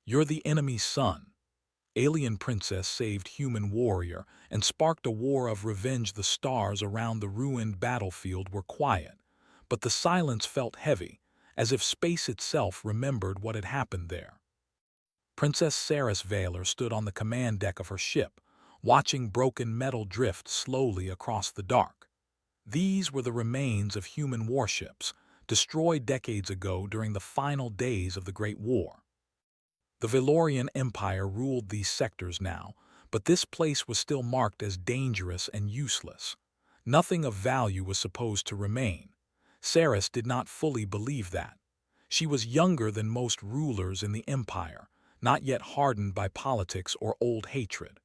You're the enemy's son. Alien princess saved human warrior and sparked a war of revenge. The stars around the ruined battlefield were quiet, but the silence felt heavy, as if space itself remembered what had happened there. Princess Saris Valor stood on the command deck of her ship, watching broken metal drift slowly across the dark. These were the remains of human warships, destroyed decades ago during the final days of the Great War. The Valorian Empire ruled these sectors now, but this place was still marked as dangerous and useless. Nothing of value was supposed to remain. Saris did not fully believe that. She was younger than most rulers in the empire, not yet hardened by politics or old hatred.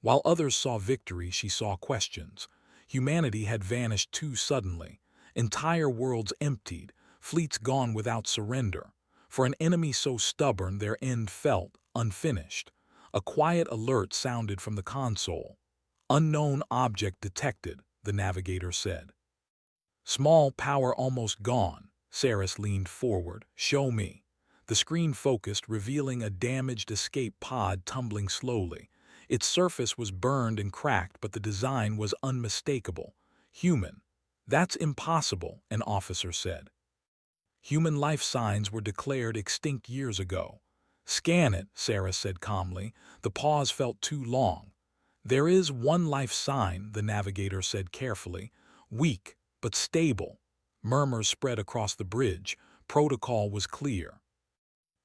While others saw victory, she saw questions. Humanity had vanished too suddenly. Entire worlds emptied, fleets gone without surrender. For an enemy so stubborn, their end felt unfinished. A quiet alert sounded from the console. "Unknown object detected," the navigator said. "Small power almost gone." Saris leaned forward. "Show me." The screen focused, revealing a damaged escape pod tumbling slowly. Its surface was burned and cracked, but the design was unmistakable. "Human." "That's impossible," an officer said. "Human life signs were declared extinct years ago." "Scan it," Sarah said calmly. The pause felt too long. "There is one life sign," the navigator said carefully. "Weak, but stable." Murmurs spread across the bridge. Protocol was clear.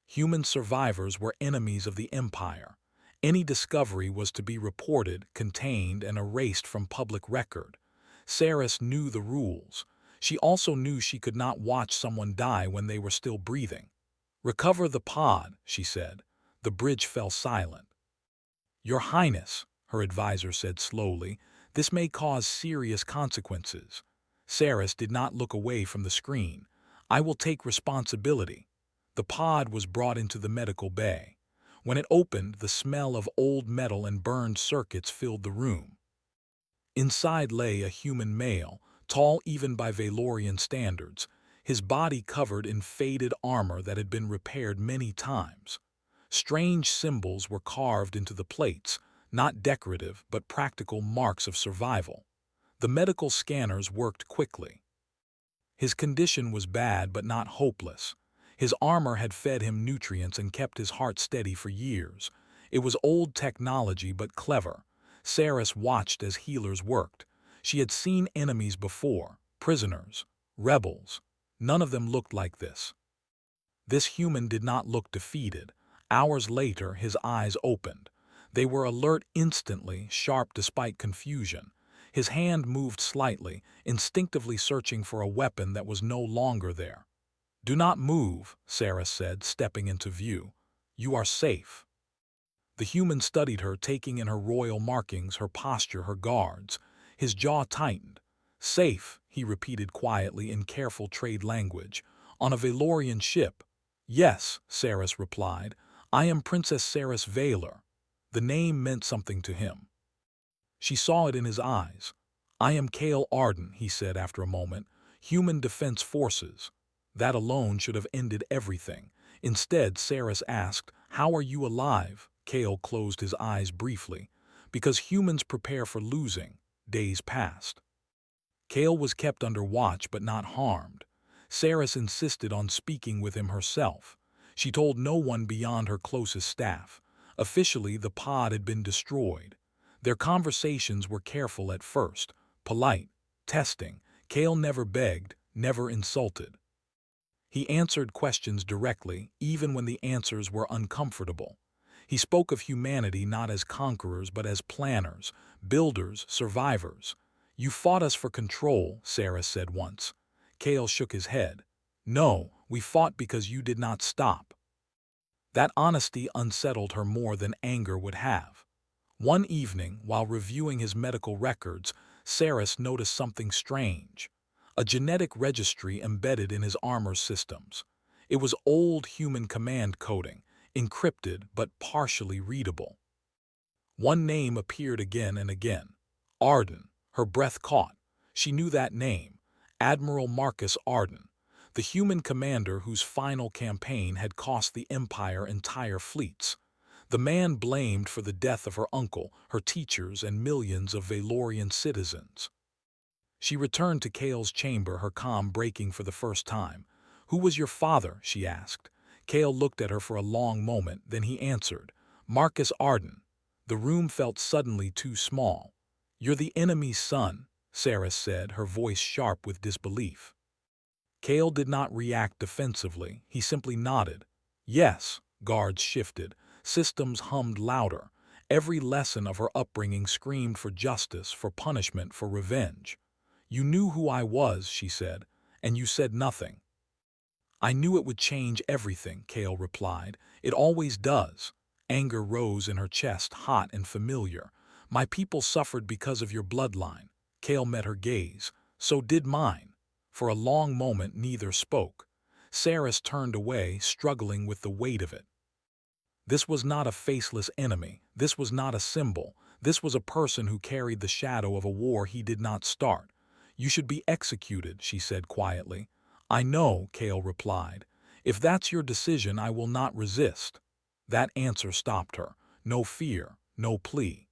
Human survivors were enemies of the Empire. Any discovery was to be reported, contained, and erased from public record. Saris knew the rules. She also knew she could not watch someone die when they were still breathing. "Recover the pod," she said. The bridge fell silent. "Your Highness," her advisor said slowly, "this may cause serious consequences." Saris did not look away from the screen. "I will take responsibility." The pod was brought into the medical bay. When it opened, the smell of old metal and burned circuits filled the room. Inside lay a human male, tall even by Valorian standards, his body covered in faded armor that had been repaired many times. Strange symbols were carved into the plates, not decorative but practical marks of survival. The medical scanners worked quickly. His condition was bad but not hopeless. His armor had fed him nutrients and kept his heart steady for years. It was old technology but clever. Saris watched as healers worked. She had seen enemies before, prisoners, rebels. None of them looked like this. This human did not look defeated. Hours later, his eyes opened. They were alert instantly, sharp despite confusion. His hand moved slightly, instinctively searching for a weapon that was no longer there. "Do not move," Saris said, stepping into view. "You are safe." The human studied her, taking in her royal markings, her posture, her guards. His jaw tightened. "Safe," he repeated quietly in careful trade language. "On a Valorian ship." "Yes," Saris replied. "I am Princess Saris Valor." The name meant something to him. She saw it in his eyes. "I am Cale Arden," he said after a moment. "Human Defense Forces." That alone should have ended everything. Instead, Saris asked, "How are you alive?" Cale closed his eyes briefly. "Because humans prepare for losing." Days passed. Cale was kept under watch but not harmed. Saris insisted on speaking with him herself. She told no one beyond her closest staff. Officially, the pod had been destroyed. Their conversations were careful at first, polite, testing. Cale never begged, never insulted. He answered questions directly, even when the answers were uncomfortable. He spoke of humanity not as conquerors but as planners, builders, survivors. "You fought us for control," Saris said once. Cale shook his head. "No, we fought because you did not stop." That honesty unsettled her more than anger would have. One evening, while reviewing his medical records, Saris noticed something strange. A genetic registry embedded in his armor systems. It was old human command coding, encrypted but partially readable. One name appeared again and again. Arden. Her breath caught. She knew that name. Admiral Marcus Arden. the human commander whose final campaign had cost the Empire entire fleets. The man blamed for the death of her uncle, her teachers, and millions of Valorian citizens. She returned to Kale's chamber, her calm breaking for the first time. "Who was your father?" she asked. Kale looked at her for a long moment, then he answered, "Marcus Arden." The room felt suddenly too small. "You're the enemy's son," Sarah said, her voice sharp with disbelief. Kale did not react defensively, he simply nodded. Yes. Guards shifted. Systems hummed louder. Every lesson of her upbringing screamed for justice, for punishment, for revenge. "You knew who I was," she said, "and you said nothing." "I knew it would change everything," Kale replied. "It always does." Anger rose in her chest, hot and familiar. "My people suffered because of your bloodline." Kale met her gaze. "So did mine." For a long moment neither spoke. Saris turned away, struggling with the weight of it. This was not a faceless enemy. This was not a symbol. This was a person who carried the shadow of a war he did not start. "You should be executed," she said quietly. "I know," Kale replied. "If that's your decision, I will not resist." That answer stopped her. No fear, no plea.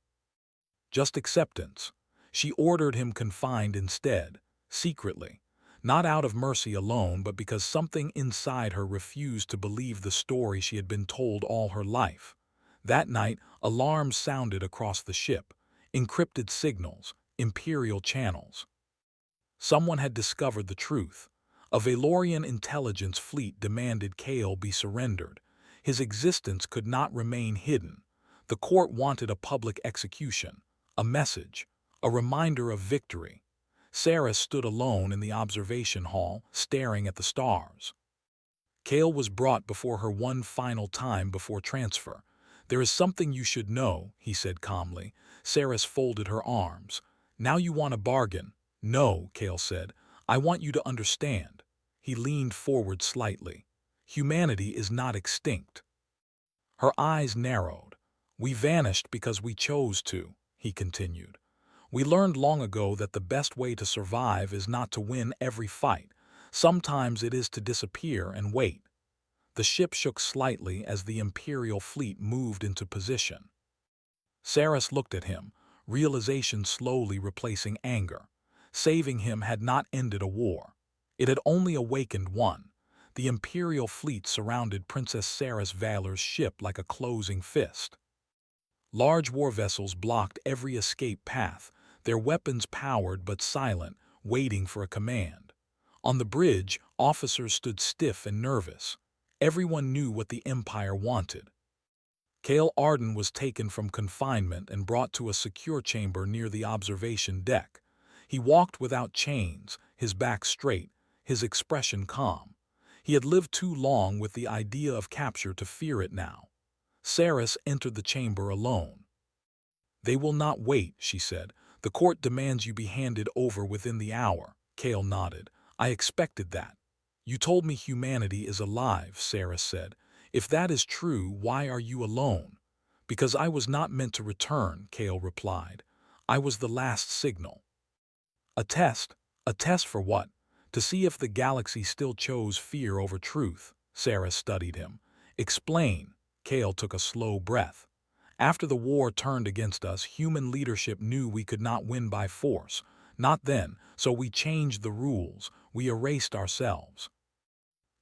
Just acceptance. She ordered him confined instead, secretly. Not out of mercy alone, but because something inside her refused to believe the story she had been told all her life. That night, alarms sounded across the ship. Encrypted signals, imperial channels. Someone had discovered the truth. A Valorian intelligence fleet demanded Kale be surrendered. His existence could not remain hidden. The court wanted a public execution, a message, a reminder of victory. Sarah stood alone in the observation hall, staring at the stars. Kale was brought before her one final time before transfer. "There is something you should know," he said calmly. Saris folded her arms. "Now you want a bargain." "No," Kale said. "I want you to understand." He leaned forward slightly. "Humanity is not extinct." Her eyes narrowed. "We vanished because we chose to," he continued. "We learned long ago that the best way to survive is not to win every fight. Sometimes it is to disappear and wait." The ship shook slightly as the Imperial fleet moved into position. Saris looked at him, realization slowly replacing anger. Saving him had not ended a war. It had only awakened one. The Imperial fleet surrounded Princess Saris Valor's ship like a closing fist. Large war vessels blocked every escape path, their weapons powered but silent, waiting for a command. On the bridge, officers stood stiff and nervous. Everyone knew what the Empire wanted. Kale Arden was taken from confinement and brought to a secure chamber near the observation deck. He walked without chains, his back straight, his expression calm. He had lived too long with the idea of capture to fear it now. Saris entered the chamber alone. "They will not wait," she said. "The court demands you be handed over within the hour." Kale nodded. "I expected that." "You told me humanity is alive," Saris said. "If that is true, why are you alone?" "Because I was not meant to return," Kale replied. "I was the last signal." "A test? A test for what?" "To see if the galaxy still chose fear over truth." Saris studied him. "Explain." Kale took a slow breath. "After the war turned against us, human leadership knew we could not win by force. Not then, so we changed the rules. We erased ourselves.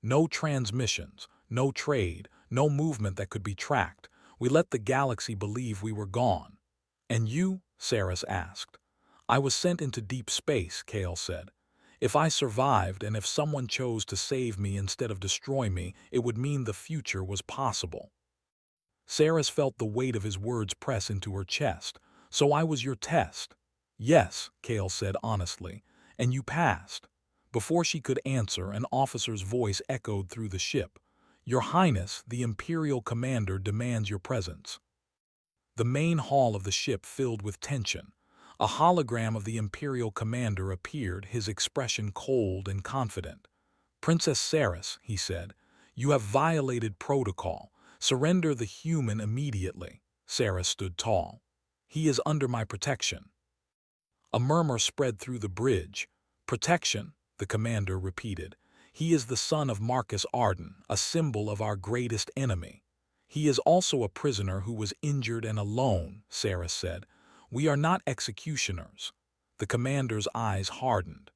No transmissions, no trade, no movement that could be tracked. We let the galaxy believe we were gone." "And you?" Saris asked. "I was sent into deep space," Kale said. "If I survived and if someone chose to save me instead of destroy me, it would mean the future was possible." Saris felt the weight of his words press into her chest. "So I was your test?" "Yes," Kale said honestly. "And you passed." Before she could answer, an officer's voice echoed through the ship. "Your Highness, the Imperial commander demands your presence." The main hall of the ship filled with tension. A hologram of the Imperial commander appeared, his expression cold and confident. "Princess Saris," he said, "you have violated protocol. Surrender the human immediately." Saris stood tall. "He is under my protection." A murmur spread through the bridge. "Protection," the commander repeated. He is the son of Marcus Arden, a symbol of our greatest enemy. He is also a prisoner who was injured and alone, Sarah said. We are not executioners. The commander's eyes hardened.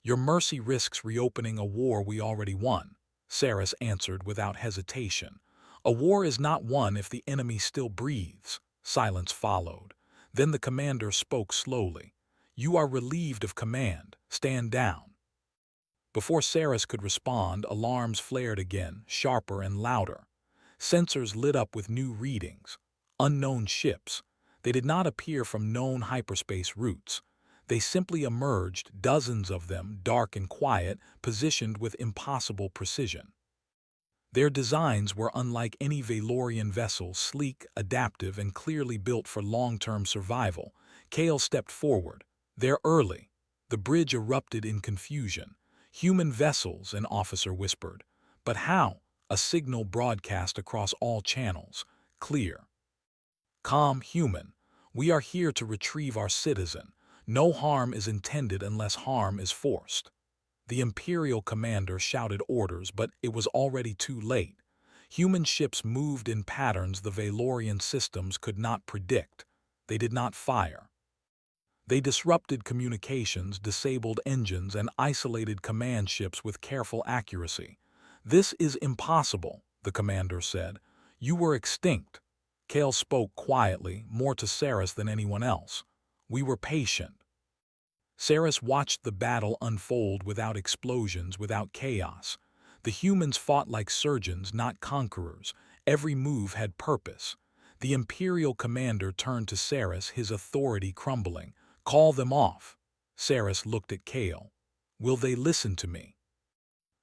Your mercy risks reopening a war we already won, Saris answered without hesitation. A war is not won if the enemy still breathes. Silence followed. Then the commander spoke slowly. You are relieved of command. Stand down. Before Saris could respond, alarms flared again, sharper and louder. Sensors lit up with new readings. Unknown ships. They did not appear from known hyperspace routes. They simply emerged, dozens of them, dark and quiet, positioned with impossible precision. Their designs were unlike any Valorian vessel, sleek, adaptive, and clearly built for long-term survival. Kale stepped forward. They're early. The bridge erupted in confusion. Human vessels, an officer whispered. But how? A signal broadcast across all channels. Clear. Calm, human. We are here to retrieve our citizen. No harm is intended unless harm is forced. The Imperial commander shouted orders, but it was already too late. Human ships moved in patterns the Valorian systems could not predict. They did not fire. They disrupted communications, disabled engines, and isolated command ships with careful accuracy. This is impossible, the commander said. You were extinct. Kale spoke quietly, more to Saris than anyone else. We were patient. Saris watched the battle unfold without explosions, without chaos. The humans fought like surgeons, not conquerors. Every move had purpose. The Imperial commander turned to Saris, his authority crumbling. Call them off. Saris looked at Kale. Will they listen to me?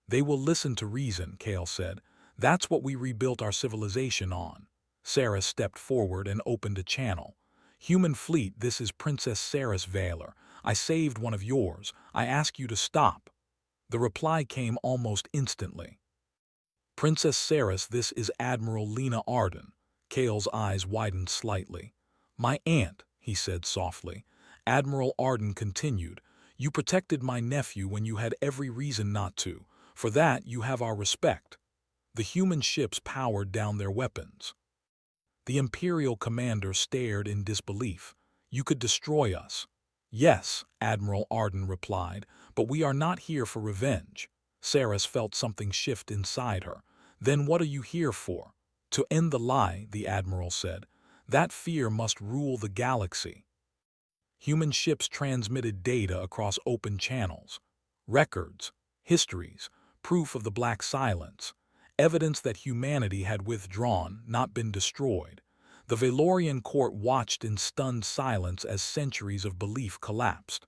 They will listen to reason, Kale said. That's what we rebuilt our civilization on. Saris stepped forward and opened a channel. Human fleet, this is Princess Saris Valor. I saved one of yours. I ask you to stop. The reply came almost instantly. Princess Saris, this is Admiral Lena Arden. Kale's eyes widened slightly. My aunt, he said softly. Admiral Arden continued. You protected my nephew when you had every reason not to. For that, you have our respect. The human ships powered down their weapons. The Imperial commander stared in disbelief. You could destroy us. Yes, Admiral Arden replied, but we are not here for revenge. Saris felt something shift inside her. Then what are you here for? To end the lie, the Admiral said. That fear must rule the galaxy. Human ships transmitted data across open channels. Records, histories, proof of the Black Silence, evidence that humanity had withdrawn, not been destroyed. The Valorian court watched in stunned silence as centuries of belief collapsed.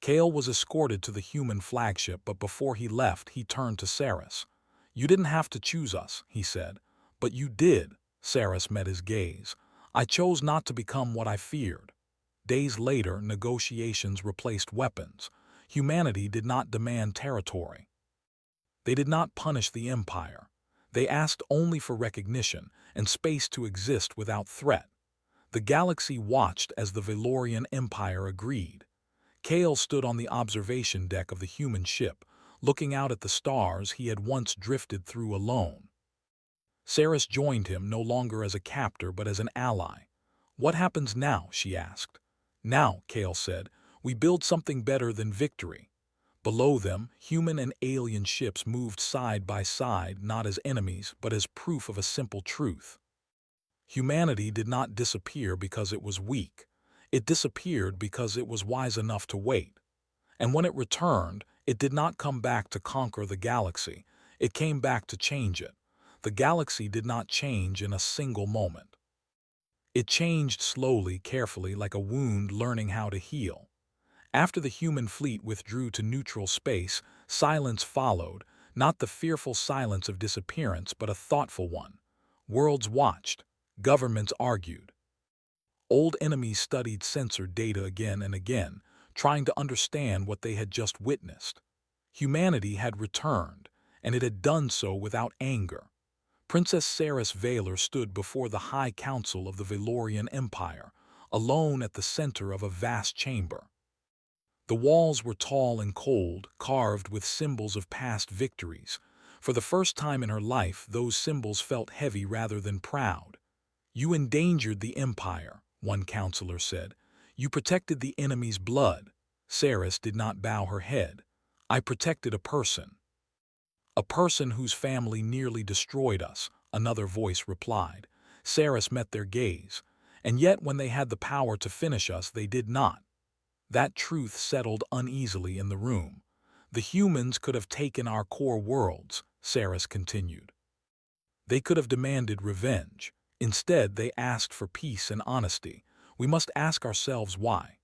Kale was escorted to the human flagship, but before he left, he turned to Saris. You didn't have to choose us, he said. But you did, Saris met his gaze. I chose not to become what I feared. Days later, negotiations replaced weapons. Humanity did not demand territory. They did not punish the Empire. They asked only for recognition and space to exist without threat. The galaxy watched as the Valorian Empire agreed. Kale stood on the observation deck of the human ship, looking out at the stars he had once drifted through alone. Saris joined him, no longer as a captor but as an ally. What happens now? She asked. Now, Kale said, we build something better than victory. Below them, human and alien ships moved side by side, not as enemies, but as proof of a simple truth. Humanity did not disappear because it was weak. It disappeared because it was wise enough to wait. And when it returned, it did not come back to conquer the galaxy. It came back to change it. The galaxy did not change in a single moment. It changed slowly, carefully, like a wound learning how to heal. After the human fleet withdrew to neutral space, silence followed, not the fearful silence of disappearance, but a thoughtful one. Worlds watched. Governments argued. Old enemies studied sensor data again and again, trying to understand what they had just witnessed. Humanity had returned, and it had done so without anger. Princess Saris Valor stood before the High Council of the Valorian Empire, alone at the center of a vast chamber. The walls were tall and cold, carved with symbols of past victories. For the first time in her life, those symbols felt heavy rather than proud. "You endangered the Empire," one counselor said. "You protected the enemy's blood." Saris did not bow her head. "I protected a person. A person whose family nearly destroyed us," another voice replied. Saris met their gaze. "And yet when they had the power to finish us, they did not." That truth settled uneasily in the room. "The humans could have taken our core worlds," Saris continued. "They could have demanded revenge. Instead, they asked for peace and honesty. We must ask ourselves why."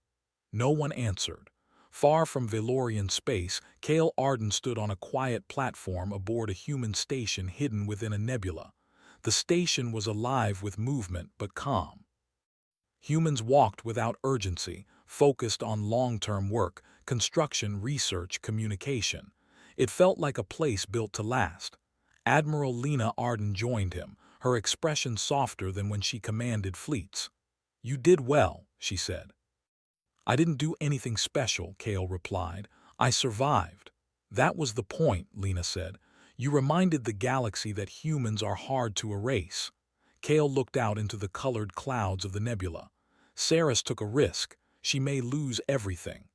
No one answered. Far from Valorian space, Kale Arden stood on a quiet platform aboard a human station hidden within a nebula. The station was alive with movement but calm. Humans walked without urgency, focused on long-term work, construction, research, communication. It felt like a place built to last. Admiral Lena Arden joined him, her expression softer than when she commanded fleets. "You did well," she said. "I didn't do anything special," Kale replied. "I survived." "That was the point," Lena said. "You reminded the galaxy that humans are hard to erase." Kale looked out into the colored clouds of the nebula. "Saris took a risk. She may lose everything."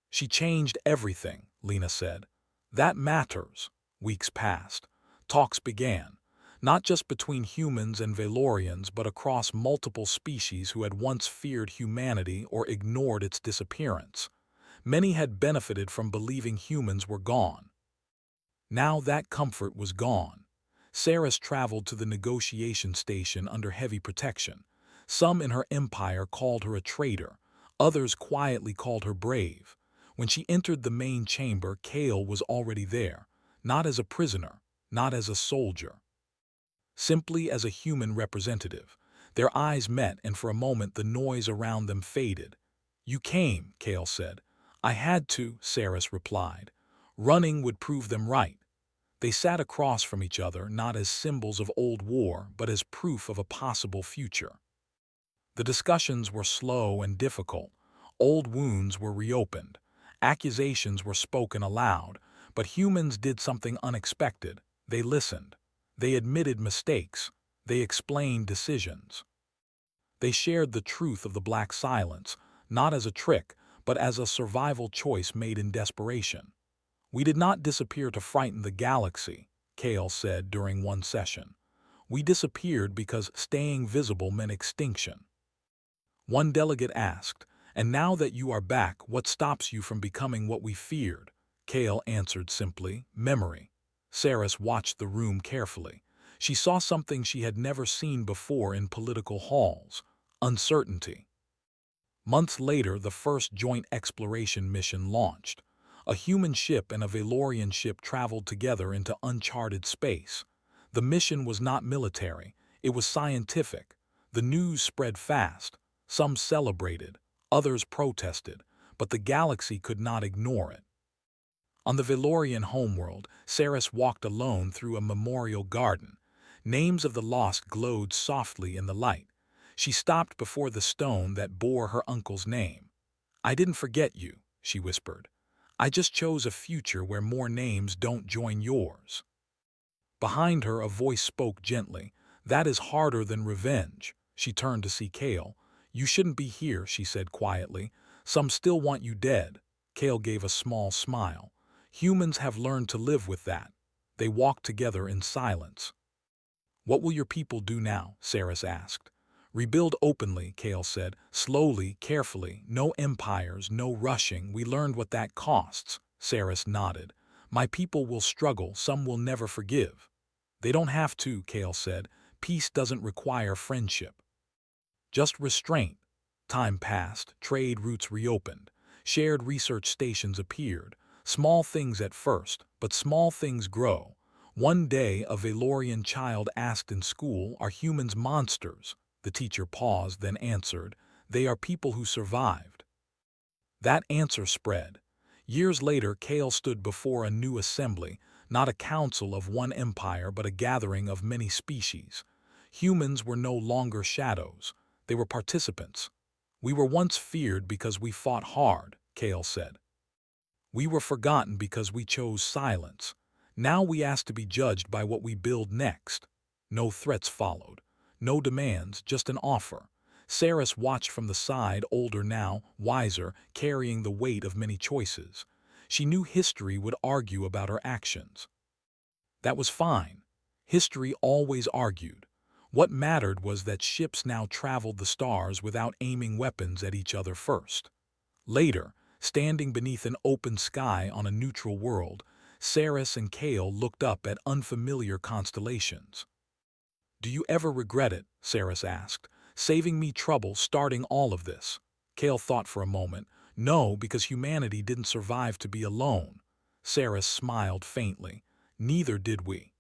"She changed everything," Lena said. "That matters." Weeks passed. Talks began, not just between humans and Valorians, but across multiple species who had once feared humanity or ignored its disappearance. Many had benefited from believing humans were gone. Now that comfort was gone. Saris traveled to the negotiation station under heavy protection. Some in her empire called her a traitor. Others quietly called her brave. When she entered the main chamber, Kale was already there, not as a prisoner, not as a soldier, simply as a human representative. Their eyes met, and for a moment the noise around them faded. "You came," Kale said. "I had to," Saris replied. "Running would prove them right." They sat across from each other, not as symbols of old war, but as proof of a possible future. The discussions were slow and difficult. Old wounds were reopened. Accusations were spoken aloud, but humans did something unexpected. They listened. They admitted mistakes. They explained decisions. They shared the truth of the Black Silence, not as a trick, but as a survival choice made in desperation. "We did not disappear to frighten the galaxy," Kale said during one session. "We disappeared because staying visible meant extinction." One delegate asked, "And now that you are back, what stops you from becoming what we feared?" Kale answered simply, "Memory." Saris watched the room carefully. She saw something she had never seen before in political halls: uncertainty. Months later, the first joint exploration mission launched. A human ship and a Valorian ship traveled together into uncharted space. The mission was not military, it was scientific. The news spread fast. Some celebrated, others protested, but the galaxy could not ignore it. On the Valorian homeworld, Saris walked alone through a memorial garden. Names of the lost glowed softly in the light. She stopped before the stone that bore her uncle's name. "I didn't forget you," she whispered. "I just chose a future where more names don't join yours." Behind her, a voice spoke gently. "That is harder than revenge." She turned to see Kale. "You shouldn't be here," she said quietly. "Some still want you dead." Kale gave a small smile. "Humans have learned to live with that." They walked together in silence. "What will your people do now?" Saris asked. "Rebuild openly," Kale said. "Slowly, carefully. No empires, no rushing. We learned what that costs." Saris nodded. "My people will struggle. Some will never forgive." "They don't have to," Kale said. "Peace doesn't require friendship. Just restraint." Time passed, trade routes reopened, shared research stations appeared. Small things at first, but small things grow. One day, a Valorian child asked in school, "Are humans monsters?" The teacher paused, then answered, "They are people who survived." That answer spread. Years later, Kale stood before a new assembly, not a council of one empire, but a gathering of many species. Humans were no longer shadows. They were participants. "We were once feared because we fought hard," Kale said. We were forgotten because we chose silence. Now we ask to be judged by what we build next. No threats followed. No demands, just an offer. Saris watched from the side, older now, wiser, carrying the weight of many choices. She knew history would argue about her actions. That was fine. History always argued. What mattered was that ships now traveled the stars without aiming weapons at each other first. Later, standing beneath an open sky on a neutral world, Saris and Kale looked up at unfamiliar constellations. "Do you ever regret it?" Saris asked. "Saving me trouble starting all of this?" Kale thought for a moment. "No, because humanity didn't survive to be alone." Saris smiled faintly. "Neither did we."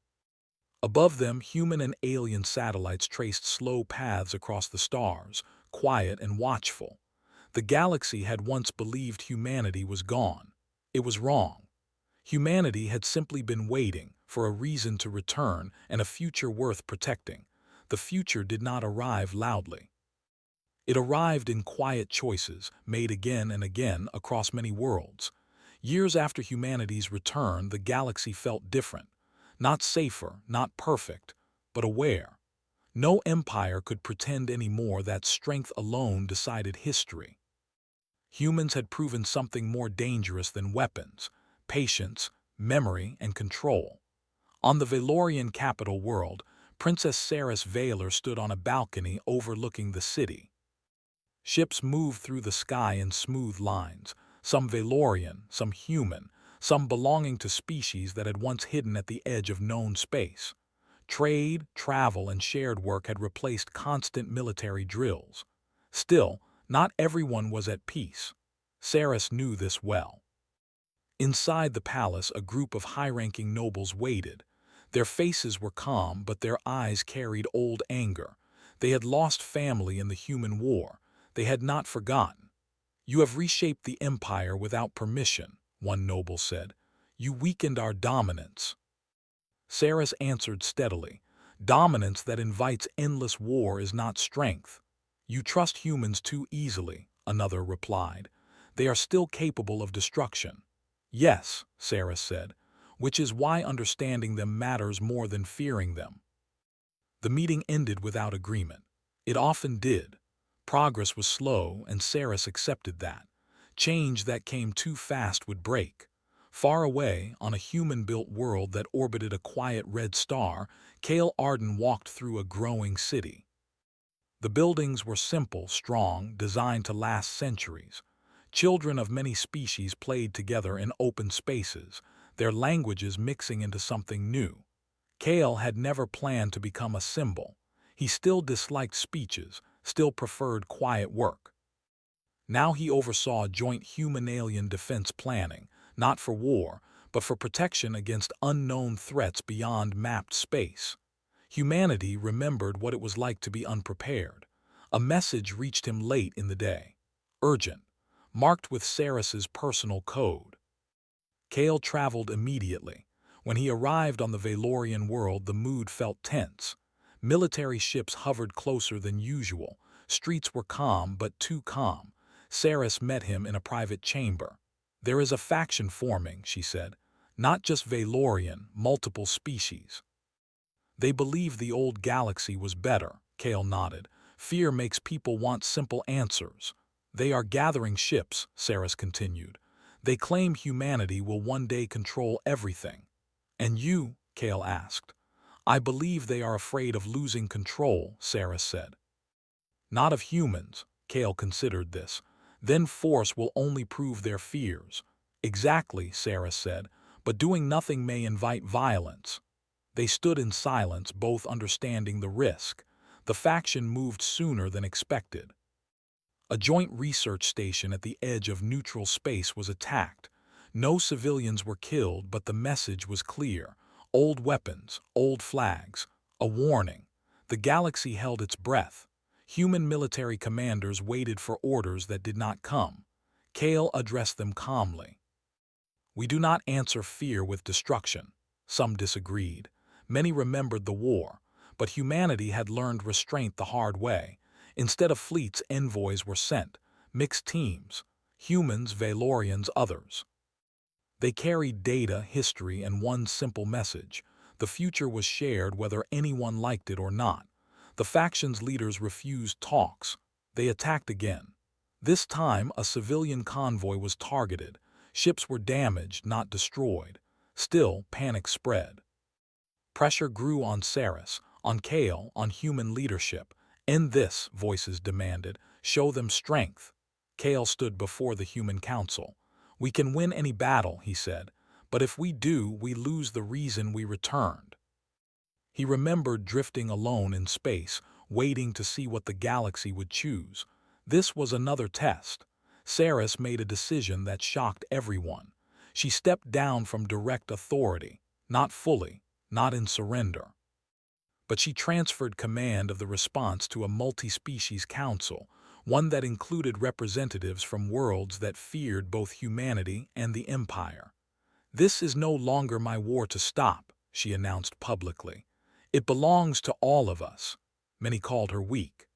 Above them, human and alien satellites traced slow paths across the stars, quiet and watchful. The galaxy had once believed humanity was gone. It was wrong. Humanity had simply been waiting for a reason to return and a future worth protecting. The future did not arrive loudly. It arrived in quiet choices, made again and again across many worlds. Years after humanity's return, the galaxy felt different. Not safer, not perfect, but aware. No empire could pretend anymore that strength alone decided history. Humans had proven something more dangerous than weapons: patience, memory, and control. On the Valorian capital world, Princess Saris Valor stood on a balcony overlooking the city. Ships moved through the sky in smooth lines, some Valorian, some human, some belonging to species that had once hidden at the edge of known space. Trade, travel, and shared work had replaced constant military drills. Still, not everyone was at peace. Saris knew this well. Inside the palace, a group of high-ranking nobles waited. Their faces were calm, but their eyes carried old anger. They had lost family in the human war. They had not forgotten. "You have reshaped the empire without permission," one noble said. "You weakened our dominance." Saris answered steadily. "Dominance that invites endless war is not strength." "You trust humans too easily," another replied. "They are still capable of destruction." "Yes," Saris said, "which is why understanding them matters more than fearing them." The meeting ended without agreement. It often did. Progress was slow, and Saris accepted that. Change that came too fast would break. Far away, on a human-built world that orbited a quiet red star, Kale Arden walked through a growing city. The buildings were simple, strong, designed to last centuries. Children of many species played together in open spaces, their languages mixing into something new. Kale had never planned to become a symbol. He still disliked speeches, still preferred quiet work. Now he oversaw joint human-alien defense planning, not for war, but for protection against unknown threats beyond mapped space. Humanity remembered what it was like to be unprepared. A message reached him late in the day. Urgent, marked with Saris's personal code. Kale traveled immediately. When he arrived on the Valorian world, the mood felt tense. Military ships hovered closer than usual. Streets were calm, but too calm. Saris met him in a private chamber. "There is a faction forming," she said. "Not just Valorian, multiple species." "They believe the old galaxy was better," Kale nodded. "Fear makes people want simple answers." "They are gathering ships," Saris continued. "They claim humanity will one day control everything." "And you?" Kale asked. "I believe they are afraid of losing control," Saris said. "Not of humans." Kale considered this. "Then force will only prove their fears." "Exactly," Saris said, "but doing nothing may invite violence." They stood in silence, both understanding the risk. The faction moved sooner than expected. A joint research station at the edge of neutral space was attacked. No civilians were killed, but the message was clear. Old weapons, old flags, a warning. The galaxy held its breath. Human military commanders waited for orders that did not come. Kale addressed them calmly. "We do not answer fear with destruction." Some disagreed. Many remembered the war, but humanity had learned restraint the hard way. Instead of fleets, envoys were sent, mixed teams. Humans, Valorians, others. They carried data, history, and one simple message. The future was shared whether anyone liked it or not. The faction's leaders refused talks. They attacked again. This time, a civilian convoy was targeted. Ships were damaged, not destroyed. Still, panic spread. Pressure grew on Saris, on Kale, on human leadership. End this, voices demanded. Show them strength. Kale stood before the human council. We can win any battle, he said, but if we do, we lose the reason we returned. He remembered drifting alone in space, waiting to see what the galaxy would choose. This was another test. Saris made a decision that shocked everyone. She stepped down from direct authority, not fully, not in surrender. But she transferred command of the response to a multi-species council, one that included representatives from worlds that feared both humanity and the Empire. This is no longer my war to stop, she announced publicly. It belongs to all of us. Many called her weak.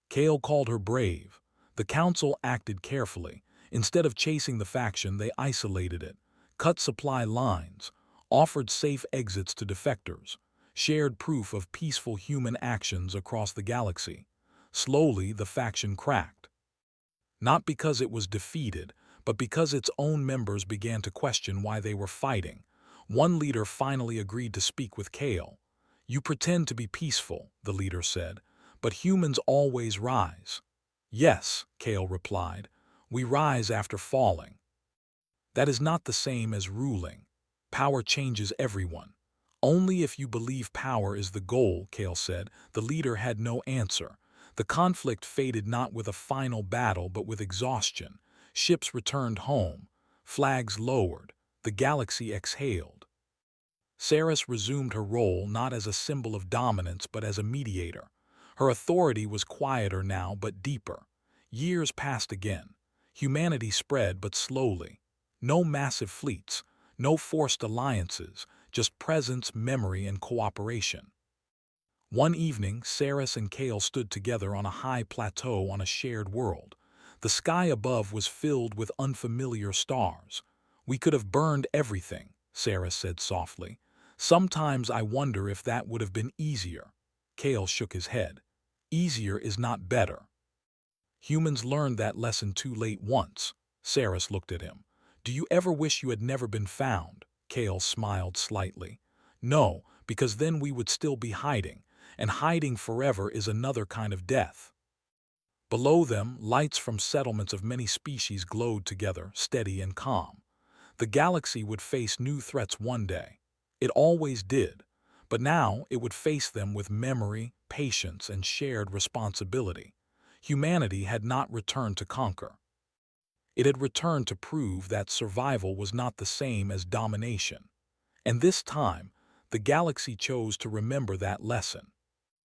Kale called her brave. The council acted carefully. Instead of chasing the faction, they isolated it, cut supply lines, offered safe exits to defectors, shared proof of peaceful human actions across the galaxy. Slowly, the faction cracked. Not because it was defeated, but because its own members began to question why they were fighting. One leader finally agreed to speak with Kale. You pretend to be peaceful, the leader said, but humans always rise. Yes, Kale replied, we rise after falling. That is not the same as ruling. Power changes everyone. Only if you believe power is the goal, Kale said. The leader had no answer. The conflict faded not with a final battle but with exhaustion. Ships returned home. Flags lowered. The galaxy exhaled. Saris resumed her role not as a symbol of dominance but as a mediator. Her authority was quieter now but deeper. Years passed again. Humanity spread but slowly. No massive fleets, no forced alliances, just presence, memory, and cooperation. One evening, Saris and Kale stood together on a high plateau on a shared world. The sky above was filled with unfamiliar stars. We could have burned everything, Saris said softly. Sometimes I wonder if that would have been easier. Kale shook his head. Easier is not better. Humans learned that lesson too late once. Saris looked at him. Do you ever wish you had never been found? Kale smiled slightly. No, because then we would still be hiding, and hiding forever is another kind of death. Below them, lights from settlements of many species glowed together, steady and calm. The galaxy would face new threats one day. It always did, but now it would face them with memory, patience, and shared responsibility. Humanity had not returned to conquer. It had returned to prove that survival was not the same as domination. And this time, the galaxy chose to remember that lesson.